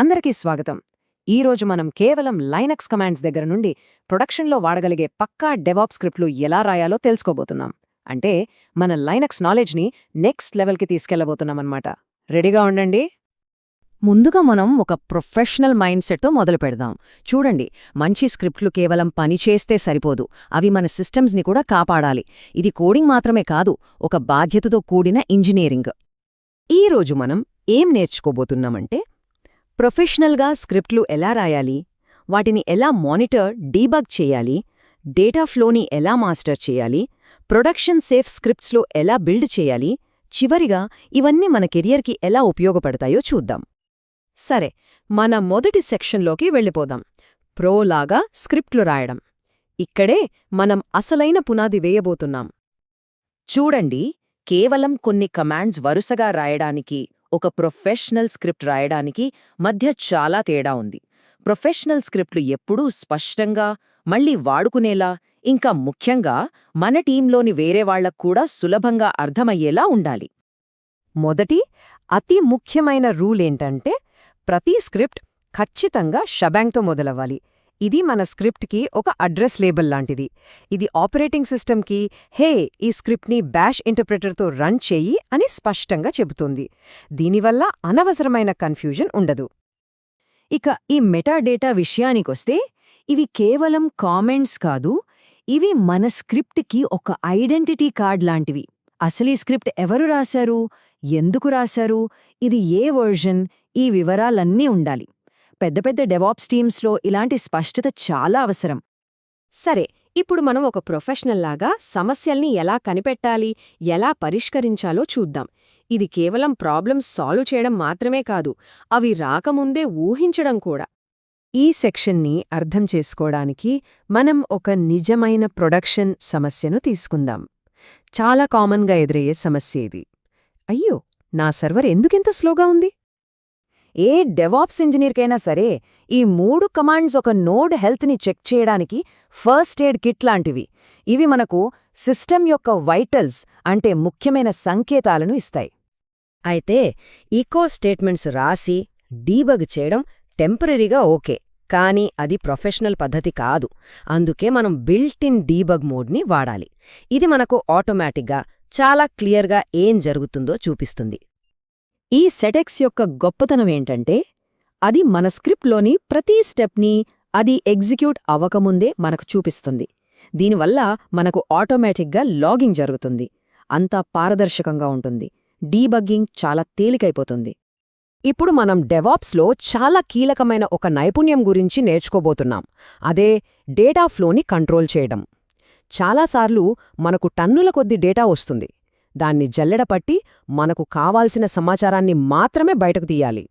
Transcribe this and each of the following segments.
అందరికీ స్వాగతం. ఈరోజు మనం కేవలం లైనక్స్ కమాండ్స్ దగ్గర నుండి ప్రొడక్షన్లో వాడగలిగే పక్కా డెవాప్ స్క్రిప్ట్లు ఎలా రాయాలో తెలుసుకోబోతున్నాం. అంటే మన లైనక్స్ నాలెడ్జ్ని నెక్స్ట్ లెవెల్కి తీసుకెళ్లబోతున్నామన్నమాట. రెడీగా ఉండండి. ముందుగా మనం ఒక ప్రొఫెషనల్ మైండ్ సెట్తో మొదలు పెడదాం. చూడండి, మంచి స్క్రిప్ట్లు కేవలం పనిచేస్తే సరిపోదు, అవి మన సిస్టమ్స్ని కూడా కాపాడాలి. ఇది కోడింగ్ మాత్రమే కాదు, ఒక బాధ్యతతో కూడిన ఇంజనీరింగ్. ఈరోజు మనం ఏం నేర్చుకోబోతున్నామంటే ప్రొఫెషనల్గా స్క్రిప్ట్లు ఎలా రాయాలి, వాటిని ఎలా మానిటర్, డీబగ్ చేయాలి, డేటా ఫ్లోని ఎలా మాస్టర్ చేయాలి, ప్రొడక్షన్ సేఫ్ స్క్రిప్ట్స్లో ఎలా బిల్డ్ చేయాలి, చివరిగా ఇవన్నీ మన కెరియర్కి ఎలా ఉపయోగపడతాయో చూద్దాం. సరే, మన మొదటి సెక్షన్లోకి వెళ్ళిపోదాం. ప్రోలాగా స్క్రిప్ట్లు రాయడం. ఇక్కడే మనం అసలైన పునాది వేయబోతున్నాం. చూడండి, కేవలం కొన్ని కమాండ్స్ వరుసగా రాయడానికి, ఒక ప్రొఫెషనల్ స్క్రిప్ట్ రాయడానికి మధ్య చాలా తేడా ఉంది. ప్రొఫెషనల్ స్క్రిప్ట్లు ఎప్పుడూ స్పష్టంగా, మళ్లీ వాడుకునేలా, ఇంకా ముఖ్యంగా మన టీంలోని వేరేవాళ్లకు కూడా సులభంగా అర్థమయ్యేలా ఉండాలి. మొదటి, అతి ముఖ్యమైన రూల్ ఏంటంటే ప్రతి స్క్రిప్ట్ ఖచ్చితంగా షబాంగ్తో మొదలవ్వాలి. ఇది మన స్క్రిప్ట్కి ఒక అడ్రస్ లేబుల్ లాంటిది. ఇది ఆపరేటింగ్ సిస్టమ్కి హే, ఈ స్క్రిప్ట్ని బ్యాష్ ఇంటర్ప్రెటర్తో రన్ చెయ్యి అని స్పష్టంగా చెబుతుంది. దీనివల్ల అనవసరమైన కన్ఫ్యూజన్ ఉండదు. ఇక ఈ మెటాడేటా విషయానికొస్తే ఇవి కేవలం కామెంట్స్ కాదు, ఇవి మన స్క్రిప్ట్కి ఒక ఐడెంటిటీ కార్డ్ లాంటివి. అసలు ఈ స్క్రిప్ట్ ఎవరు రాశారు, ఎందుకు రాశారు, ఇది ఏ వర్జన్, ఈ వివరాలన్నీ ఉండాలి. పెద్ద పెద్ద డెవాప్స్ టీమ్స్లో ఇలాంటి స్పష్టత చాలా అవసరం. సరే, ఇప్పుడు మనం ఒక ప్రొఫెషనల్లాగా సమస్యల్ని ఎలా కనిపెట్టాలి, ఎలా పరిష్కరించాలో చూద్దాం. ఇది కేవలం ప్రాబ్లమ్స్ సాల్వ్ చేయడం మాత్రమే కాదు, అవి రాకముందే ఊహించడం కూడా. ఈ సెక్షన్ని అర్థం చేసుకోవడానికి మనం ఒక నిజమైన ప్రొడక్షన్ సమస్యను తీసుకుందాం. చాలా కామన్గా ఎదురయ్యే సమస్య ఇది. అయ్యో, నా సర్వర్ ఎందుకింత స్లోగా ఉంది? ఏ డెవాప్స్ ఇంజనీర్కైనా సరే ఈ 3 కమాండ్స్ ఒక నోడ్ హెల్త్ని చెక్ చేయడానికి ఫస్ట్ ఎయిడ్ కిట్ లాంటివి. ఇవి మనకు సిస్టమ్ యొక్క వైటల్స్, అంటే ముఖ్యమైన సంకేతాలను ఇస్తాయి. అయితే ఈకో స్టేట్మెంట్స్ రాసి డీబగ్ చేయడం టెంపరరీగా ఓకే, కానీ అది ప్రొఫెషనల్ పద్ధతి కాదు. అందుకే మనం బిల్ట్ ఇన్ డీబగ్ మోడ్ని వాడాలి. ఇది మనకు ఆటోమేటిక్గా చాలా క్లియర్గా ఏం జరుగుతుందో చూపిస్తుంది. ఈ సెటెక్స్ యొక్క గొప్పతనం ఏంటంటే అది మన స్క్రిప్ట్లోని ప్రతి స్టెప్ని అది ఎగ్జిక్యూట్ అవ్వకముందే మనకు చూపిస్తుంది. దీనివల్ల మనకు ఆటోమేటిక్గా లాగింగ్ జరుగుతుంది. అంతా పారదర్శకంగా ఉంటుంది. డీబగ్గింగ్ చాలా తేలికైపోతుంది. ఇప్పుడు మనం డెవాప్స్లో చాలా కీలకమైన ఒక నైపుణ్యం గురించి నేర్చుకోబోతున్నాం. అదే డేటా ఫ్లోని కంట్రోల్ చేయడం. చాలాసార్లు మనకు టన్నుల కొద్ది డేటా వస్తుంది. దాన్ని జల్లెడపట్టి మనకు కావాల్సిన సమాచారాన్ని మాత్రమే బయటకు తీయాలి.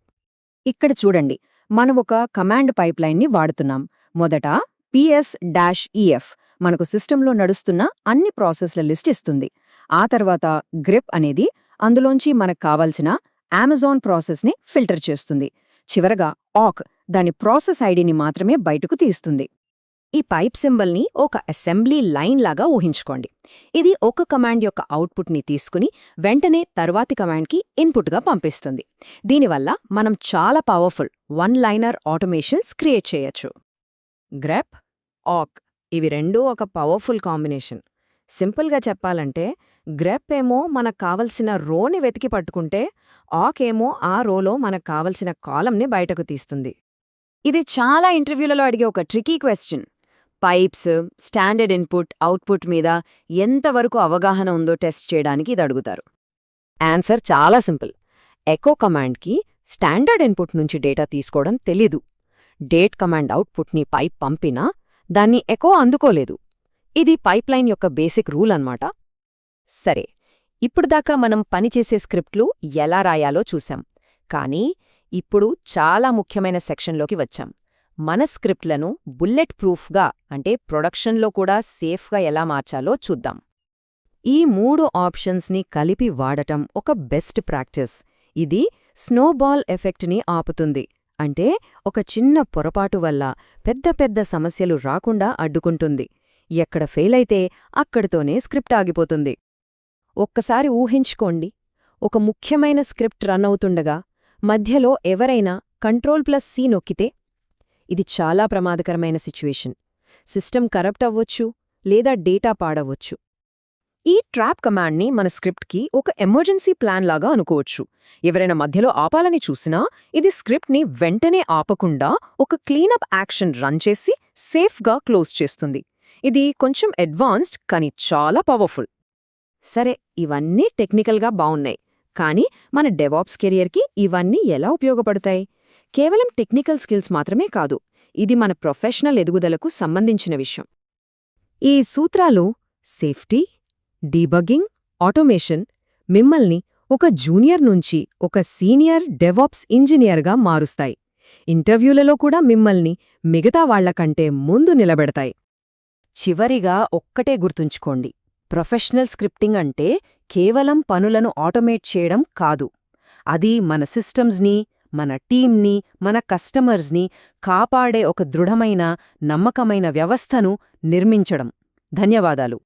ఇక్కడ చూడండి, మనం ఒక కమాండ్ పైప్లైన్ని వాడుతున్నాం. మొదట PS-EF మనకు సిస్టంలో నడుస్తున్న అన్ని ప్రాసెస్ల లిస్ట్ ఇస్తుంది. ఆ తర్వాత గ్రిప్ అనేది అందులోంచి మనకు కావాల్సిన అమెజాన్ ప్రాసెస్ని ఫిల్టర్ చేస్తుంది. చివరగా ఆక్ దాని ప్రాసెస్ ఐడిని మాత్రమే బయటకు తీస్తుంది. ఈ పైప్ సింబల్ని ఒక అసెంబ్లీ లైన్ లాగా ఊహించుకోండి. ఇది ఒక కమాండ్ యొక్క అవుట్పుట్ని తీసుకుని వెంటనే తర్వాతి కమాండ్కి ఇన్పుట్గా పంపిస్తుంది. దీనివల్ల మనం చాలా powerful one liner automations create చేయొచ్చు. గ్రెప్, ఆక్ ఇవి రెండూ ఒక పవర్ఫుల్ కాంబినేషన్. సింపుల్గా చెప్పాలంటే గ్రెప్ ఏమో మనకు కావలసిన రోని వెతికి పట్టుకుంటే, ఆక్ ఏమో ఆ రోలో మనకు కావలసిన కాలంని బయటకు తీస్తుంది. ఇది చాలా ఇంటర్వ్యూలలో అడిగే ఒక tricky question. Pipes, standard input, output మీద ఎంతవరకు అవగాహన ఉందో టెస్ట్ చేయడానికి ఇది అడుగుతారు. ఆన్సర్ చాలా సింపుల్. ఎకో కమాండ్కి స్టాండర్డ్ ఇన్పుట్ నుంచి డేటా తీసుకోవడం తెలీదు. డేట్ కమాండ్ అవుట్పుట్ని పైప్ పంపినా దాన్ని ఎకో అందుకోలేదు. ఇది పైప్లైన్ యొక్క బేసిక్ రూల్ అన్నమాట. సరే, ఇప్పుడుదాకా మనం పనిచేసే స్క్రిప్ట్లు ఎలా రాయాలో చూశాం. కానీ ఇప్పుడు చాలా ముఖ్యమైన సెక్షన్లోకి వచ్చాం. మన స్క్రిప్ట్లను బుల్లెట్ ప్రూఫ్గా, అంటే ప్రొడక్షన్లో కూడా సేఫ్గా ఎలా మార్చాలో చూద్దాం. ఈ 3 ఆప్షన్స్ని కలిపి వాడటం ఒక బెస్ట్ ప్రాక్టీస్. ఇది స్నోబాల్ ఎఫెక్ట్ని ఆపుతుంది. అంటే ఒక చిన్న పొరపాటు వల్ల పెద్ద పెద్ద సమస్యలు రాకుండా అడ్డుకుంటుంది. ఎక్కడ ఫెయిలైతే అక్కడితోనే స్క్రిప్ట్ ఆగిపోతుంది. ఒక్కసారి ఊహించుకోండి, ఒక ముఖ్యమైన స్క్రిప్ట్ రన్ అవుతుండగా మధ్యలో ఎవరైనా Ctrl+C నొక్కితే ఇది చాలా ప్రమాదకరమైన సిచ్యువేషన్. సిస్టమ్ కరప్ట్ అవ్వొచ్చు లేదా డేటా పాడవచ్చు. ఈ ట్రాప్ కమాండ్ని మన స్క్రిప్ట్కి ఒక ఎమర్జెన్సీ ప్లాన్ లాగా అనుకోవచ్చు. ఎవరైనా మధ్యలో ఆపాలని చూసినా ఇది స్క్రిప్ట్ని వెంటనే ఆపకుండా ఒక క్లీనప్ యాక్షన్ రన్ చేసి సేఫ్గా క్లోజ్ చేస్తుంది. ఇది కొంచెం అడ్వాన్స్డ్ కానీ చాలా పవర్ఫుల్. సరే, ఇవన్నీ టెక్నికల్గా బావున్నాయి, కానీ మన డెవాప్స్ కెరియర్కి ఇవన్నీ ఎలా ఉపయోగపడతాయి? కేవలం టెక్నికల్ స్కిల్స్ మాత్రమే కాదు, ఇది మన ప్రొఫెషనల్ ఎదుగుదలకు సంబంధించిన విషయం. ఈ సూత్రాలు సేఫ్టీ, డీబగ్గింగ్, ఆటోమేషన్ మిమ్మల్ని ఒక జూనియర్ నుంచి ఒక సీనియర్ డెవాప్స్ ఇంజనీర్గా మారుస్తాయి. ఇంటర్వ్యూలలో కూడా మిమ్మల్ని మిగతా వాళ్లకంటే ముందు నిలబెడతాయి. చివరిగా ఒక్కటే గుర్తుంచుకోండి, ప్రొఫెషనల్ స్క్రిప్టింగ్ అంటే కేవలం పనులను ఆటోమేట్ చేయడం కాదు. అది మన సిస్టమ్స్ని, మన టీంని, మన కస్టమర్స్ని కాపాడే ఒక దృఢమైన, నమ్మకమైన వ్యవస్థను నిర్మించడం. ధన్యవాదాలు.